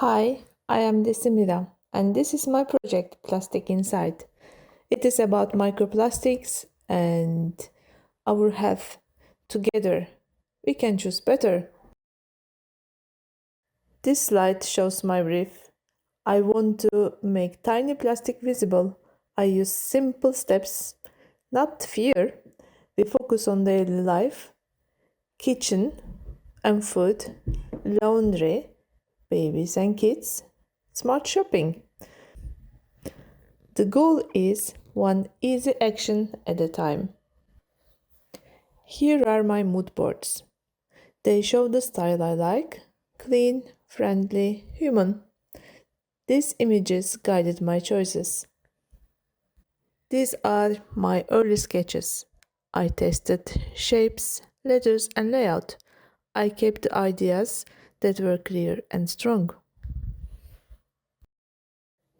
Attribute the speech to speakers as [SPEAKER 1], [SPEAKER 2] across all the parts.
[SPEAKER 1] Hi, I am Desimira, and this is my project Plastic Inside. It is about microplastics and our health. Together, we can choose better. This slide shows my brief. I want to make tiny plastic visible. I use simple steps, not fear. We focus on daily life, kitchen and food, laundry, babies and kids, smart shopping. The goal is one easy action at a time. Here are my mood boards. They show the style I like: clean, friendly, human. These images guided my choices. These are my early sketches. I tested shapes, letters, and layout. I kept the ideas that were clear and strong.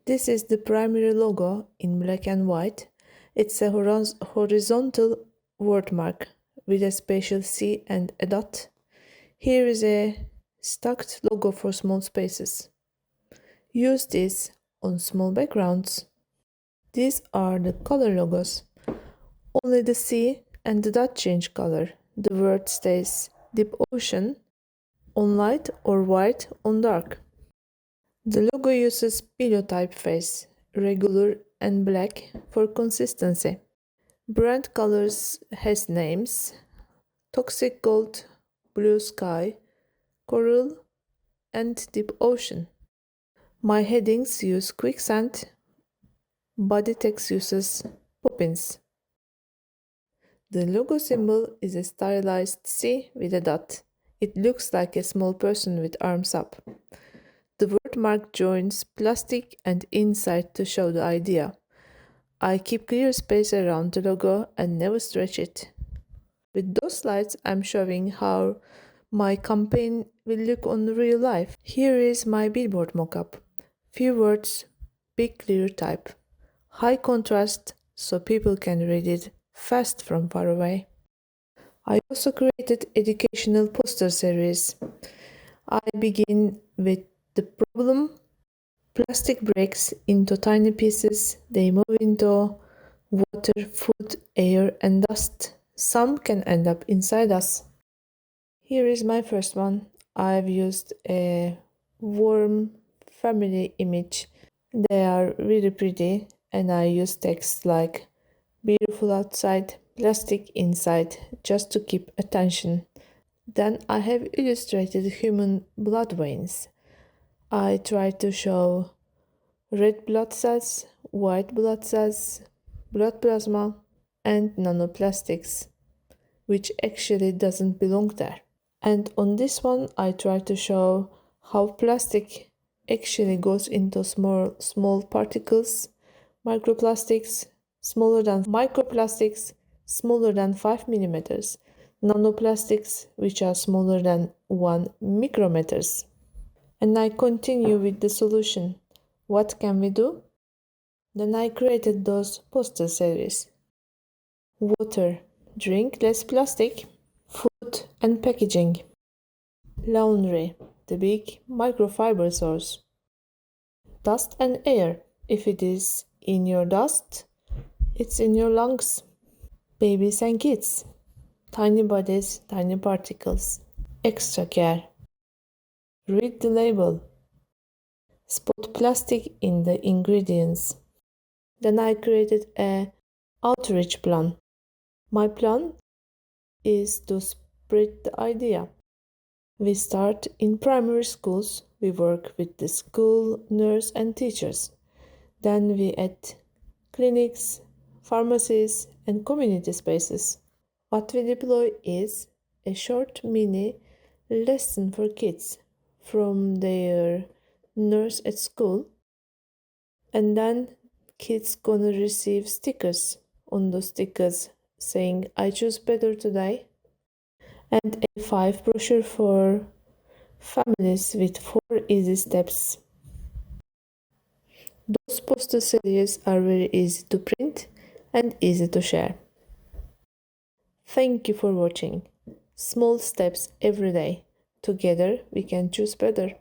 [SPEAKER 1] This is the primary logo in black and white. It's a horizontal wordmark with a special C and a dot. Here is a stacked logo for small spaces. Use this on small backgrounds. These are the color logos. Only the C and the dot change color. The word stays deep ocean on light or white on dark. The logo uses pillow typeface, regular and black for consistency. Brand colors has names: Toxic Gold, Blue Sky, Coral, and Deep Ocean. My headings use quicksand. Body text uses poppins. The logo symbol is a stylized C with a dot. It looks like a small person with arms up. The word mark joins plastic and inside to show the idea. I keep clear space around the logo and never stretch it. With those slides, I'm showing how my campaign will look on real life. Here is my billboard mockup. Few words, big clear type. High contrast so people can read it fast from far away. I also created educational poster series. I begin with the problem. Plastic breaks into tiny pieces. They move into water, food, air, and dust. Some can end up inside us. Here is my first one. I've used a warm family image. They are really pretty, and I use text like beautiful outside, plastic inside, just to keep attention. Then I have illustrated human blood veins. I try to show red blood cells, white blood cells, blood plasma, and nanoplastics, which actually doesn't belong there. And on this one, I try to show how plastic actually goes into small particles, microplastics, microplastics, smaller than 5 millimeters, nanoplastics, which are smaller than 1 micrometers. And I continue with the solution. What can we do? Then I created those poster series. Water, drink less plastic, food and packaging. Laundry, the big microfiber source. Dust and air, if it is in your dust, it's in your lungs. Babies and kids, tiny bodies, tiny particles. Extra care. Read the label. Spot plastic in the ingredients. Then I created an outreach plan. My plan is to spread the idea. We start in primary schools. We work with the school, nurse, and teachers. Then we add clinics, pharmacies, and community spaces. What we deploy is a short mini lesson for kids from their nurse at school, and then kids gonna receive stickers. On those stickers saying I choose better today, and a 5 brochure for families with 4 easy steps. Those poster series are very easy to print and easy to share. Thank you for watching. Small steps every day. Together we can choose better.